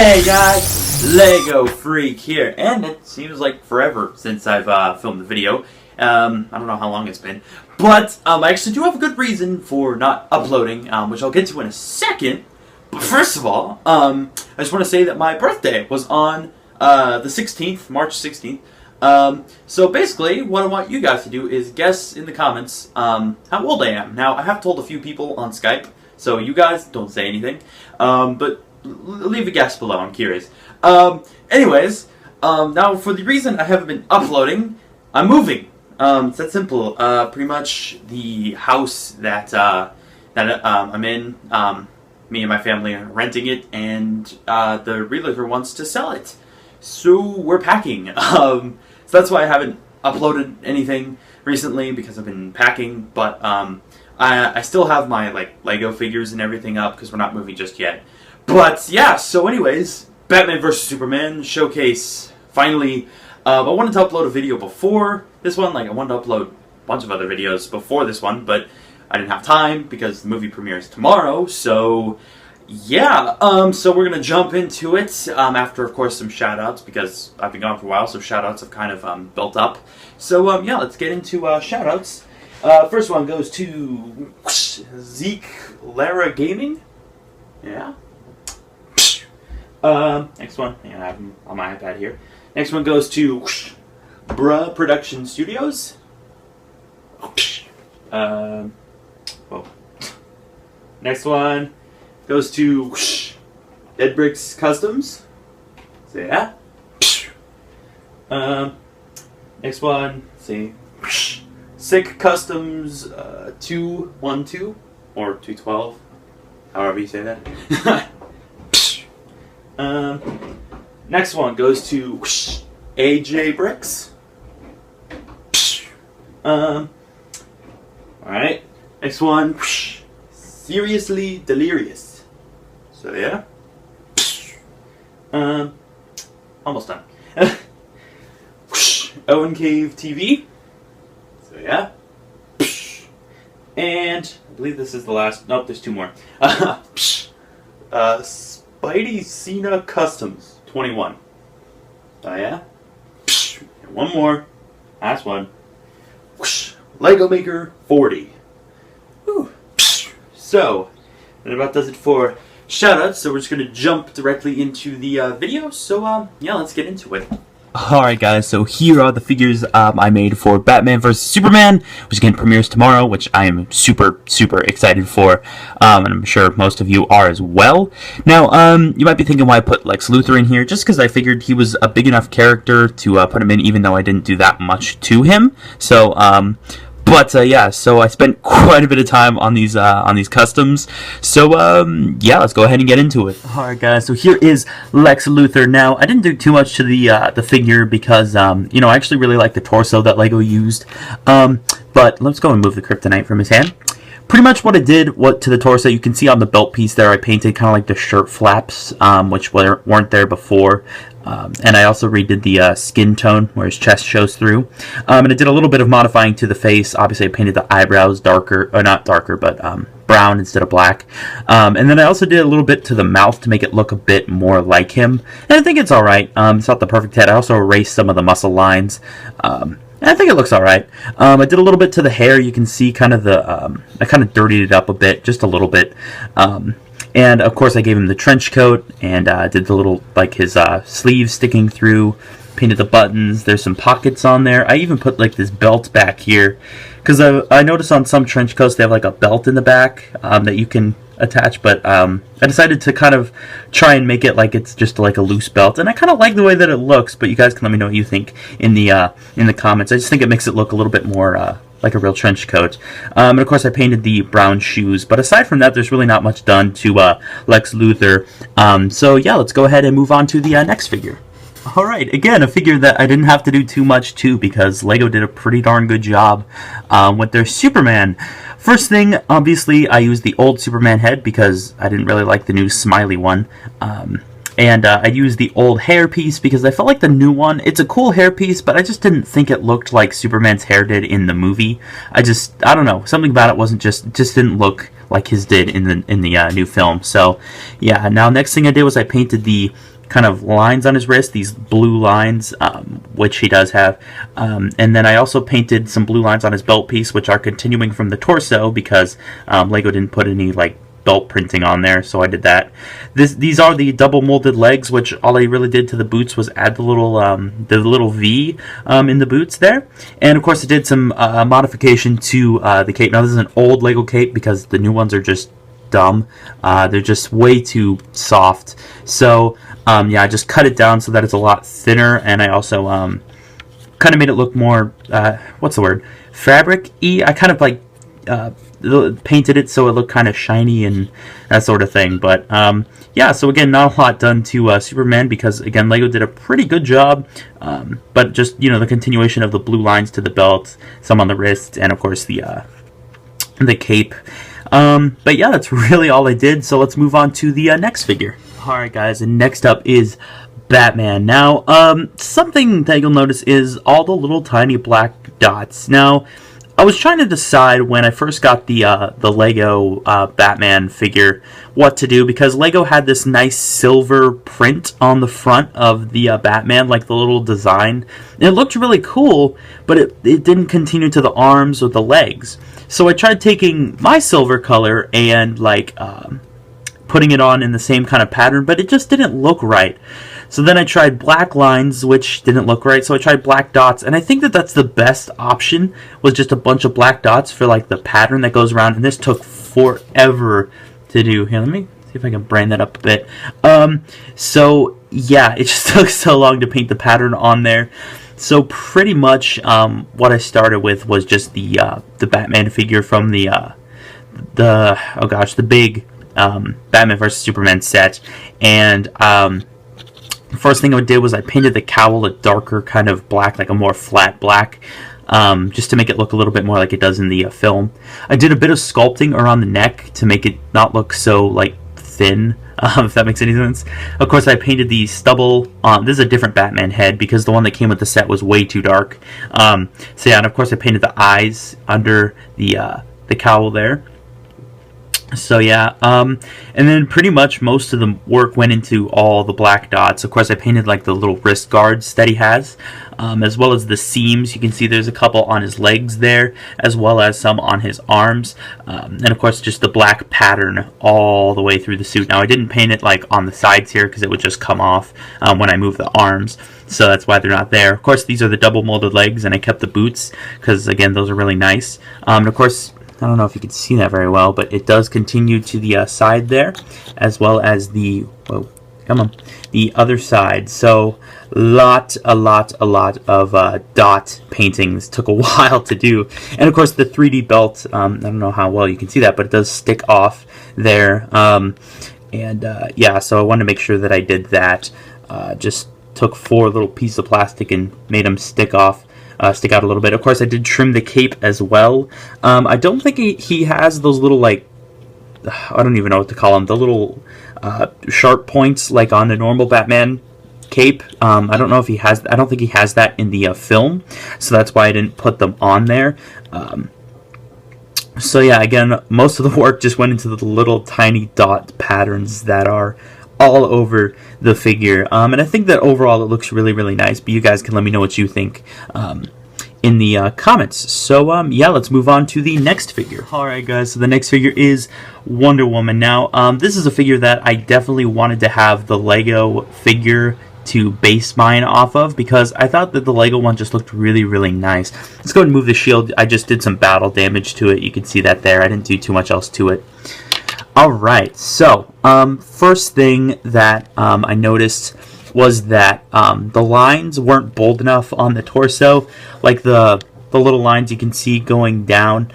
Hey guys, Lego Freak here, and it seems like forever since I've filmed the video. I don't know how long it's been, but I actually do have a good reason for not uploading, which I'll get to in a second. But first of all, I just want to say that my birthday was on the 16th, March 16th. So basically, what I want you guys to do is guess in the comments how old I am. Now, I have told a few people on Skype, so you guys don't say anything, but leave a guess below, I'm curious. Anyways, now for the reason I haven't been uploading, I'm moving. It's that simple. Pretty much the house that I'm in, me and my family are renting it, and the realtor wants to sell it. So we're packing. So that's why I haven't uploaded anything recently, because I've been packing, but I still have my Lego figures and everything up because we're not moving just yet. But yeah, so anyways, Batman vs. Superman showcase, finally. I wanted to upload a video before this one, I wanted to upload a bunch of other videos before this one, but I didn't have time because the movie premieres tomorrow, so yeah, so we're gonna jump into it, after of course some shoutouts, because I've been gone for a while, so shoutouts have kind of built up. So yeah, let's get into shoutouts. First one goes to Zeke Lara Gaming. Yeah. Next one, I have them on my iPad here. Next one goes to Bruh Production Studios. Whoa. Next one goes to Dead Bricks Customs. So yeah. Next one, let's see, Sick Customs 212 or 212, however you say that. Next one goes to AJ Bricks. Alright. Next one, Seriously Delirious. So yeah. Almost done. Owen Cave TV. So yeah. And I believe this is the last. Nope, there's two more. Spidey Cena Customs 21. Oh yeah? And one more. Last one. Lego Maker 40. Whew. So, that about does it for shoutouts. So we're just going to jump directly into the video. So yeah, let's get into it. Alright guys, so here are the figures I made for Batman vs. Superman, which again premieres tomorrow, which I am super excited for, and I'm sure most of you are as well. Now, you might be thinking why I put Lex Luthor in here, just because I figured he was a big enough character to put him in, even though I didn't do that much to him. So, yeah, so I spent quite a bit of time on these customs. So yeah, let's go ahead and get into it. All right, guys. So here is Lex Luthor. Now, I didn't do too much to the figure because you know, I actually really like the torso that Lego used. But let's go and move the kryptonite from his hand. Pretty much what I did to the torso, you can see on the belt piece there, I painted kind of like the shirt flaps, which weren't there before. And I also redid the skin tone where his chest shows through. And I did a little bit of modifying to the face. Obviously, I painted the eyebrows darker, or not darker, but brown instead of black. And then I also did a little bit to the mouth to make it look a bit more like him. And I think it's alright. It's not the perfect head. I also erased some of the muscle lines. I think it looks alright. I did a little bit to the hair. You can see kind of I kind of dirtied it up a bit, just a little bit. And of course I gave him the trench coat and did the little, his sleeves sticking through, painted the buttons. There's some pockets on there. I even put this belt back here, because I noticed on some trench coats they have a belt in the back that you can attach, but I decided to kind of try and make it it's just a loose belt, and I kind of like the way that it looks, but you guys can let me know what you think in the comments. I just think it makes it look a little bit more like a real trench coat. And of course I painted the brown shoes, but aside from that there's really not much done to Lex Luthor. So yeah, let's go ahead and move on to the next figure. Alright, again, a figure that I didn't have to do too much to, because Lego did a pretty darn good job with their Superman. First thing, obviously, I used the old Superman head because I didn't really like the new smiley one. And I used the old hairpiece because I felt like the new one, it's a cool hairpiece, but I just didn't think it looked like Superman's hair did in the movie. I don't know, something about it wasn't just didn't look like his did in the new film. So yeah, now next thing I did was I painted the kind of lines on his wrist, these blue lines, which he does have. And then I also painted some blue lines on his belt piece, which are continuing from the torso because Lego didn't put any like belt printing on there, so I did that. These are the double molded legs, which all I really did to the boots was add the little V in the boots there. And of course I did some modification to the cape. Now this is an old Lego cape because the new ones are just dumb. They're just way too soft. So yeah, I just cut it down so that it's a lot thinner, and I also kind of made it look more what's the word, fabric-y. I kind of like painted it so it looked kind of shiny and that sort of thing. But yeah, so again, not a lot done to Superman because again, Lego did a pretty good job, but just, you know, the continuation of the blue lines to the belt, some on the wrist, and of course the cape. But yeah, that's really all I did, so let's move on to the next figure. Alright guys, and next up is Batman. Now, something that you'll notice is all the little tiny black dots. Now, I was trying to decide when I first got the Lego Batman figure what to do, because Lego had this nice silver print on the front of the Batman, like the little design. And it looked really cool, but it didn't continue to the arms or the legs. So I tried taking my silver color and like putting it on in the same kind of pattern, but it just didn't look right. So then I tried black lines, which didn't look right, so I tried black dots, and I think that that's the best option, was just a bunch of black dots for like the pattern that goes around, and this took forever to do. Here, let me see if I can brand that up a bit. So yeah, it just took so long to paint the pattern on there. So pretty much what I started with was just the Batman figure from the big Batman vs Superman set, and first thing I did was I painted the cowl a darker kind of black, like a more flat black, just to make it look a little bit more like it does in the film. I did a bit of sculpting around the neck to make it not look so like thin, if that makes any sense. Of course, I painted the stubble. This is a different Batman head because the one that came with the set was way too dark. So yeah, and of course I painted the eyes under the cowl there. So yeah, and then pretty much most of the work went into all the black dots. Of course, I painted like the little wrist guards that he has, as well as the seams. You can see there's a couple on his legs there, as well as some on his arms, and of course just the black pattern all the way through the suit. Now I didn't paint it like on the sides here because it would just come off when I move the arms, so that's why they're not there. Of course, these are the double molded legs, and I kept the boots because again, those are really nice. And of course, I don't know if you can see that very well, but it does continue to the side there, as well as the the other side. So a lot of dot paintings. Took a while to do, and of course the 3D belt. I don't know how well you can see that, but it does stick off there. Yeah, so I wanted to make sure that I did that. Just took 4 little pieces of plastic and made them stick out a little bit. Of course, I did trim the cape as well. I don't think he has those little, like, I don't even know what to call them, the little sharp points like on the normal Batman cape. I don't know if he has. I don't think he has that in the film, so that's why I didn't put them on there. So yeah, again, most of the work just went into the little tiny dot patterns that are all over the figure, and I think that overall it looks really, really nice, but you guys can let me know what you think in the comments. So yeah, let's move on to the next figure. Alright guys, so the next figure is Wonder Woman. Now this is a figure that I definitely wanted to have the Lego figure to base mine off of, because I thought that the Lego one just looked really, really nice. Let's go ahead and move the shield. I just did some battle damage to it. You can see that there. I didn't do too much else to it. Alright, so first thing that I noticed was that the lines weren't bold enough on the torso. Like the little lines you can see going down,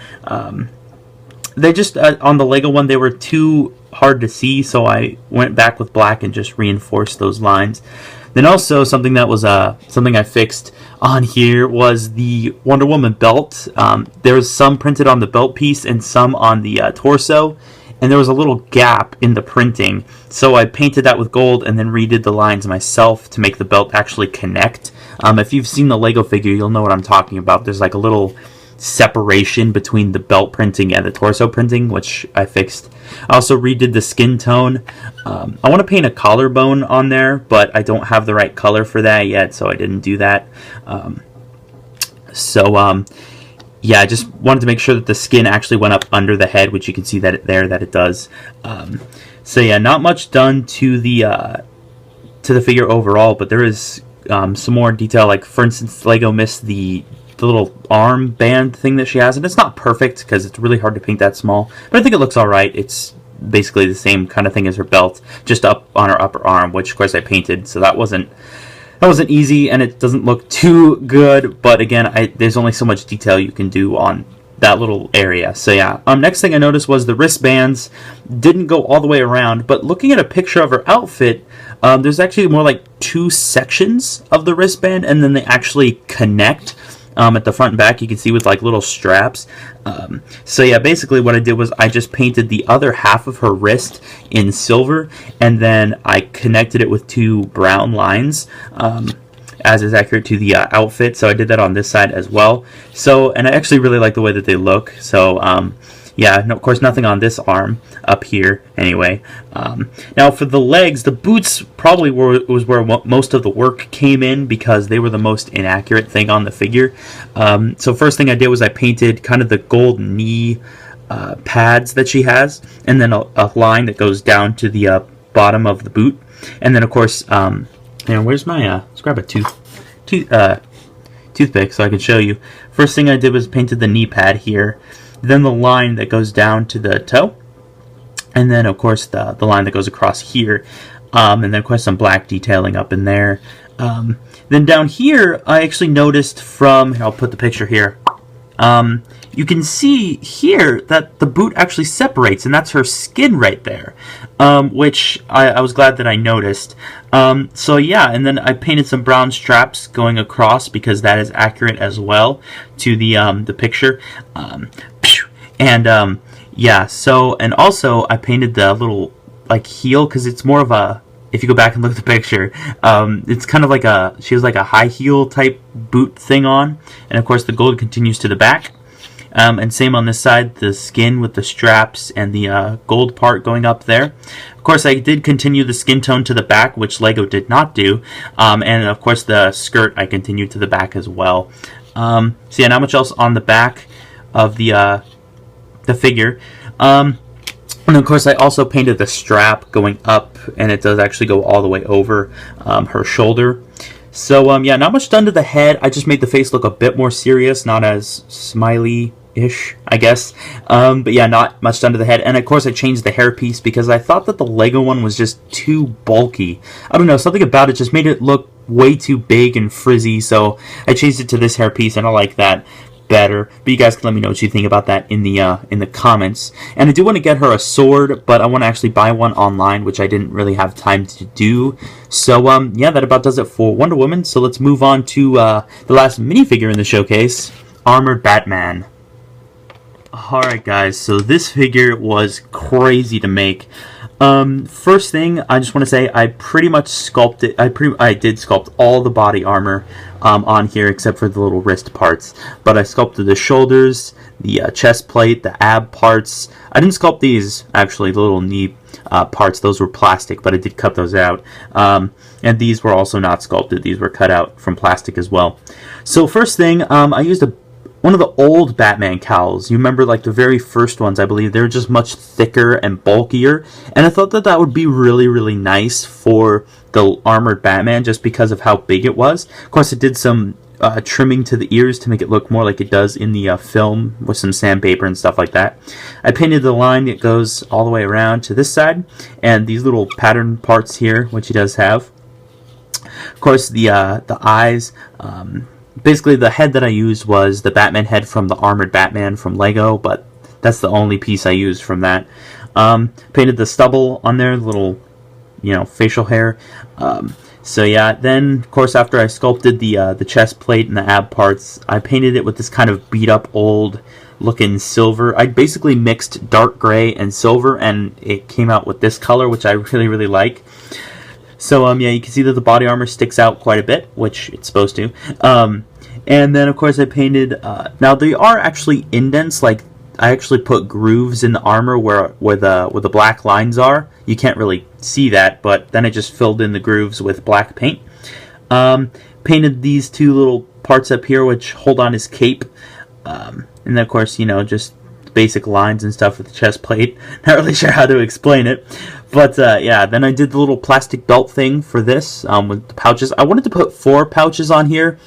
they just on the Lego one, they were too hard to see, so I went back with black and just reinforced those lines. Then also something that was something I fixed on here was the Wonder Woman belt. There was some printed on the belt piece and some on the torso, and there was a little gap in the printing, so I painted that with gold and then redid the lines myself to make the belt actually connect. If you've seen the Lego figure, you'll know what I'm talking about. There's like a little separation between the belt printing and the torso printing, which I fixed. I also redid the skin tone. I want to paint a collarbone on there, but I don't have the right color for that yet, so I didn't do that. Yeah, I just wanted to make sure that the skin actually went up under the head, which you can see that it does. So yeah, not much done to the figure overall, but there is some more detail. Like, for instance, Lego missed the little arm band thing that she has, and it's not perfect because it's really hard to paint that small, but I think it looks alright. It's basically the same kind of thing as her belt, just up on her upper arm, which of course I painted, so that wasn't easy, and it doesn't look too good, but again, there's only so much detail you can do on that little area. So yeah, next thing I noticed was the wristbands didn't go all the way around, but looking at a picture of her outfit, there's actually more like 2 sections of the wristband, and then they actually connect at the front and back. You can see with like little straps. So yeah, basically what I did was I just painted the other half of her wrist in silver, and then I connected it with 2 brown lines, as is accurate to the outfit. So I did that on this side as well. So, and I actually really like the way that they look. So yeah, no, of course nothing on this arm up here anyway. Now for the legs, the boots probably was where most of the work came in, because they were the most inaccurate thing on the figure. So first thing I did was I painted kind of the gold knee pads that she has, and then a line that goes down to the bottom of the boot. And then of course, where's my let's grab a toothpick so I can show you. First thing I did was painted the knee pad here, then the line that goes down to the toe, and then of course the line that goes across here, and then of course some black detailing up in there. Then down here I actually noticed from, I'll put the picture here, you can see here that the boot actually separates, and that's her skin right there, which I was glad that I noticed. So yeah, and then I painted some brown straps going across, because that is accurate as well to the picture. Yeah, so, and also I painted the little like heel, because it's more of a, if you go back and look at the picture, it's kind of like she has like a high heel type boot thing on, and of course the gold continues to the back. And same on this side, the skin with the straps and the gold part going up there. Of course, I did continue the skin tone to the back, which Lego did not do. And of course, the skirt I continued to the back as well. So yeah, not much else on the back of the figure. And of course, I also painted the strap going up, and it does actually go all the way over her shoulder. So yeah, not much done to the head. I just made the face look a bit more serious, not as smiley-ish, I guess. But yeah, not much done to the head. And of course, I changed the hairpiece because I thought that the Lego one was just too bulky. I don't know, something about it just made it look way too big and frizzy. So I changed it to this hairpiece, and I like that better. But you guys can let me know what you think about that in the comments. And I do want to get her a sword, but I want to actually buy one online, which I didn't really have time to do. So yeah, that about does it for Wonder Woman. So let's move on to the last minifigure in the showcase, Armored Batman. Alright guys, so this figure was crazy to make. First thing, I just want to say I pretty much sculpted, I did sculpt all the body armor on here except for the little wrist parts. But I sculpted the shoulders, the chest plate, the ab parts. I didn't sculpt these, actually, the little knee parts. Those were plastic, but I did cut those out. And these were also not sculpted. These were cut out from plastic as well. So first thing, I used one of the old Batman cowls. You remember, like, the very first ones, I believe. They were just much thicker and bulkier. And I thought that that would be really, really nice for the Armored Batman just because of how big it was. Of course, it did some trimming to the ears to make it look more like it does in the film with some sandpaper and stuff like that. I painted the line that goes all the way around to this side. And these little pattern parts here, which he does have. Of course, the eyes... basically, the head that I used was the Batman head from the Armored Batman from Lego, but that's the only piece I used from that. Painted the stubble on there, little, facial hair. So yeah, then, of course, after I sculpted the chest plate and the ab parts, I painted it with this kind of beat-up, old-looking silver. I basically mixed dark gray and silver, and it came out with this color, which I really, really like. So, yeah, you can see that the body armor sticks out quite a bit, which it's supposed to. And then, of course, I painted... now, they are actually indents. Like, I actually put grooves in the armor where the black lines are. You can't really see that, but then I just filled in the grooves with black paint. Painted these two little parts up here, which hold on his cape. And then, of course, you know, just basic lines and stuff with the chest plate. Not really sure how to explain it. But, yeah, then I did the little plastic belt thing for this with the pouches. I wanted to put 4 pouches on here,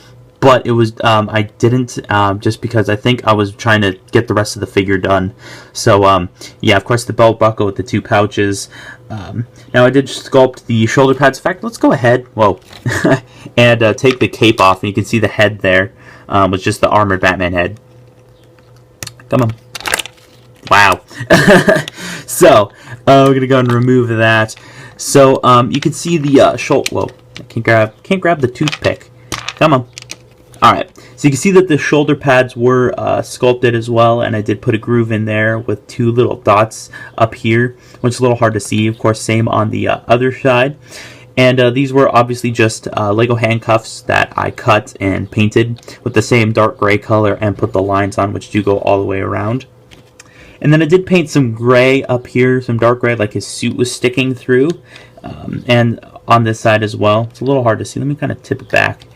but it was I didn't just because I think I was trying to get the rest of the figure done. So, yeah, of course, the belt buckle with the 2 pouches. Now, I did sculpt the shoulder pads. In fact, let's go ahead. Whoa. And take the cape off, and you can see the head there with just the armored Batman head. Come on. Wow. So, we're going to go and remove that. So, you can see the shoulder... Whoa. I can't grab the toothpick. Come on. Alright. So, you can see that the shoulder pads were sculpted as well, and I did put a groove in there with 2 little dots up here, which is a little hard to see. Of course, same on the other side. And these were obviously just Lego handcuffs that I cut and painted with the same dark gray color and put the lines on, which do go all the way around. And then I did paint some gray up here, some dark gray, like his suit was sticking through. And on this side as well. It's a little hard to see. Let me kind of tip it back.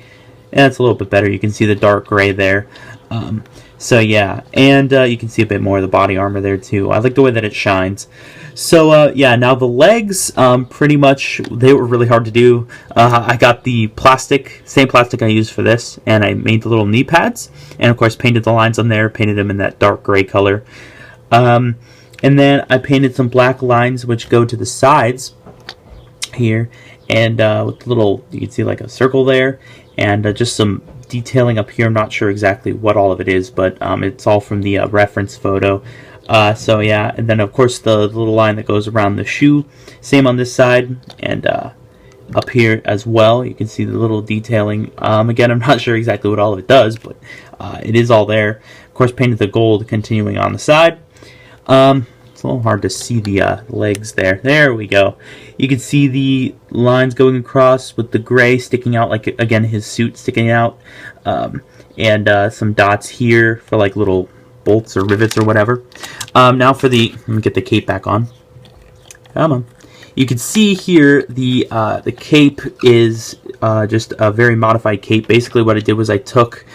Yeah, it's a little bit better. You can see the dark gray there. So yeah, and you can see a bit more of the body armor there too. I like the way that it shines. So yeah, now the legs, pretty much, they were really hard to do. I got the plastic, same plastic I used for this, and I made the little knee pads. And of course painted the lines on there, painted them in that dark gray color. And then I painted some black lines which go to the sides here, and with little, you can see like a circle there, and just some detailing up here. I'm not sure exactly what all of it is, but it's all from the reference photo. So yeah, and then of course the little line that goes around the shoe, same on this side, and up here as well. You can see the little detailing. Again, I'm not sure exactly what all of it does, but it is all there. Of course, painted the gold continuing on the side. It's a little hard to see the legs there. There we go. You can see the lines going across with the gray sticking out, like, again, his suit sticking out. And some dots here for, like, little bolts or rivets or whatever. Now for the... Let me get the cape back on. Come on. You can see here the cape is just a very modified cape. Basically what I did was I took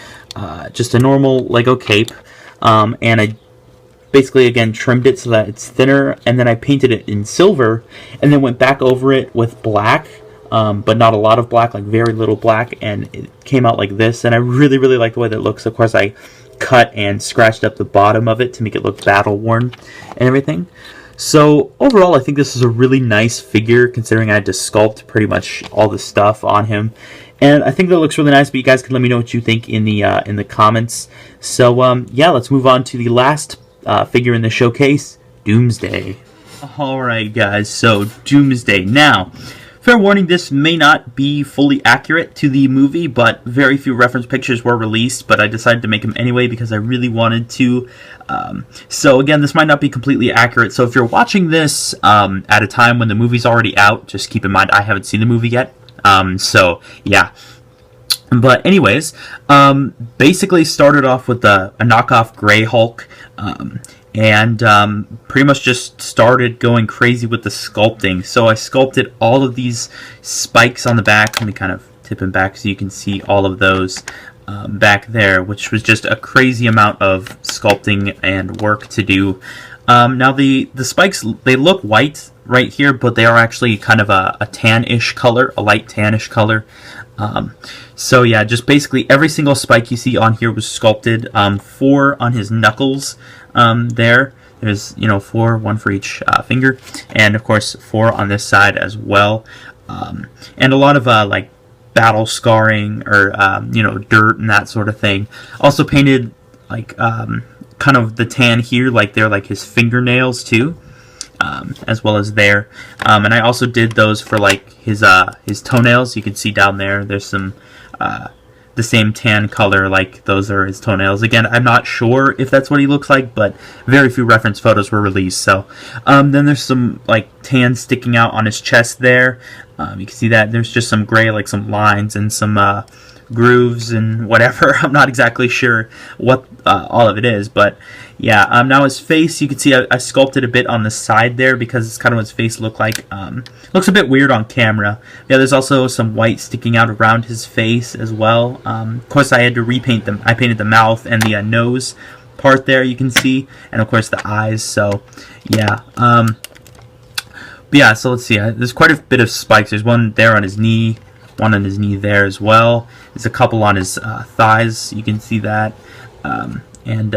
just a normal Lego cape, and I basically, again, trimmed it so that it's thinner, and then I painted it in silver, and then went back over it with black, but not a lot of black, like very little black, and it came out like this, and I really, really like the way that it looks. Of course, I cut and scratched up the bottom of it to make it look battle-worn and everything. So, overall, I think this is a really nice figure, considering I had to sculpt pretty much all the stuff on him. And I think that looks really nice, but you guys can let me know what you think in the comments. So, yeah, let's move on to the last figure in the showcase, Doomsday. Alright guys, so Doomsday. Now, fair warning, this may not be fully accurate to the movie, but very few reference pictures were released, but I decided to make them anyway because I really wanted to. So again, this might not be completely accurate, so if you're watching this at a time when the movie's already out, just keep in mind I haven't seen the movie yet. So, yeah. But anyways, basically started off with a knockoff Grey Hulk, and pretty much just started going crazy with the sculpting. So I sculpted all of these spikes on the back. Let me kind of tip him back so you can see all of those back there, which was just a crazy amount of sculpting and work to do. Now the spikes, they look white right here, but they are actually kind of a tan-ish color, a light tan-ish color. So yeah, just basically every single spike you see on here was sculpted. 4 on his knuckles there. There's, you know, 4, 1 for each finger. And of course 4 on this side as well. And a lot of like battle scarring or, you know, dirt and that sort of thing. Also painted like kind of the tan here, like they're like his fingernails too. As well as there, and I also did those for like his toenails. You can see down there, there's some the same tan color, like those are his toenails. Again, I'm not sure if that's what he looks like, but very few reference photos were released. So then there's some like tan sticking out on his chest there, You can see that there's just some gray, like some lines and some grooves and whatever. I'm not exactly sure what all of it is, but yeah. Now his face, you can see I sculpted a bit on the side there because it's kind of what his face looked like. Looks a bit weird on camera. Yeah, there's also some white sticking out around his face as well. Of course, I had to repaint them. I painted the mouth and the nose part there, you can see, and of course the eyes. So yeah. But yeah, so let's see. There's quite a bit of spikes. There's one there on his knee, one on his knee there as well. There's a couple on his thighs. You can see that. And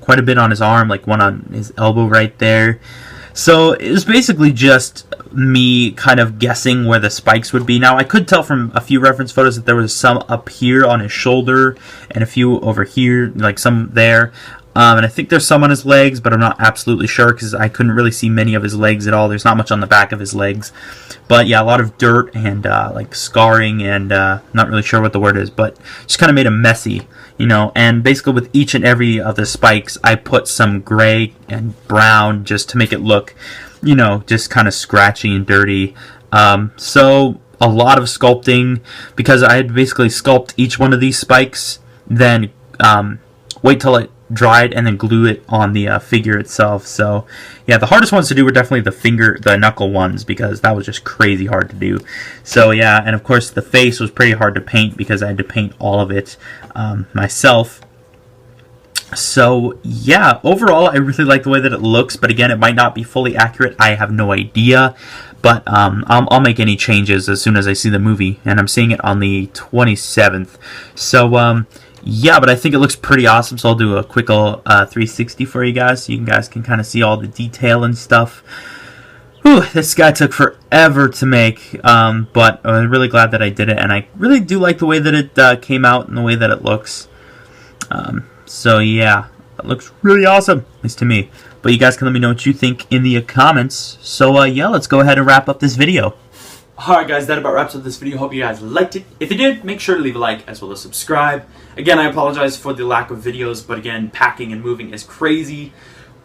quite a bit on his arm, like one on his elbow right there. So it was basically just me kind of guessing where the spikes would be. Now, I could tell from a few reference photos that there was some up here on his shoulder and a few over here, like some there. And I think there's some on his legs, but I'm not absolutely sure because I couldn't really see many of his legs at all. There's not much on the back of his legs. But yeah, a lot of dirt and like scarring and not really sure what the word is, but just kind of made him messy, you know. And basically with each and every of the spikes, I put some gray and brown just to make it look, you know, just kind of scratchy and dirty. So a lot of sculpting because I had basically sculpt each one of these spikes, then wait till it dried and then glue it on the figure itself. So yeah, the hardest ones to do were definitely the knuckle ones because that was just crazy hard to do. So yeah, and of course the face was pretty hard to paint because I had to paint all of it myself. So yeah, overall I really like the way that it looks, but again, it might not be fully accurate. I have no idea, but I'll make any changes as soon as I see the movie, and I'm seeing it on the 27th. So yeah, but I think it looks pretty awesome, so I'll do a quick 360 for you guys, so you guys can kind of see all the detail and stuff. Whew, this guy took forever to make, but I'm really glad that I did it, and I really do like the way that it came out and the way that it looks. So yeah, it looks really awesome, at least to me. But you guys can let me know what you think in the comments. So yeah, let's go ahead and wrap up this video. Alright guys, that about wraps up this video. Hope you guys liked it. If you did, make sure to leave a like as well as subscribe. Again, I apologize for the lack of videos, but again, packing and moving is crazy.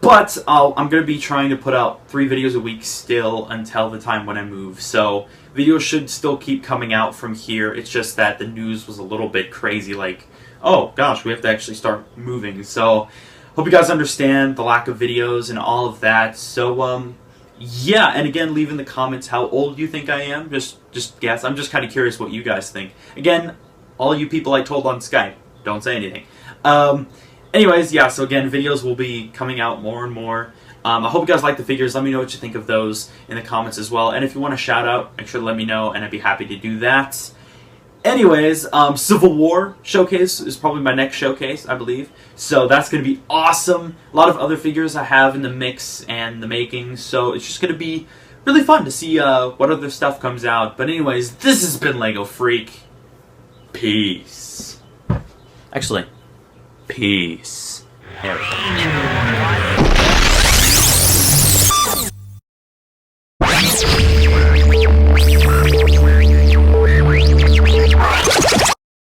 But I'm going to be trying to put out 3 videos a week still until the time when I move. So videos should still keep coming out from here. It's just that the news was a little bit crazy, like, oh gosh, we have to actually start moving. So hope you guys understand the lack of videos and all of that. So yeah, and again, leave in the comments how old you think I am. Just guess. I'm just kind of curious what you guys think. Again, all you people I told on Skype, don't say anything. Anyways, yeah, so again, videos will be coming out more and more. I hope you guys like the figures. Let me know what you think of those in the comments as well. And if you want a shout out, make sure to let me know, and I'd be happy to do that. Anyways, Civil War showcase is probably my next showcase, I believe. So that's going to be awesome. A lot of other figures I have in the mix and the making. So it's just going to be really fun to see what other stuff comes out. But anyways, this has been Lego Freak. Peace. Actually, peace. There we go.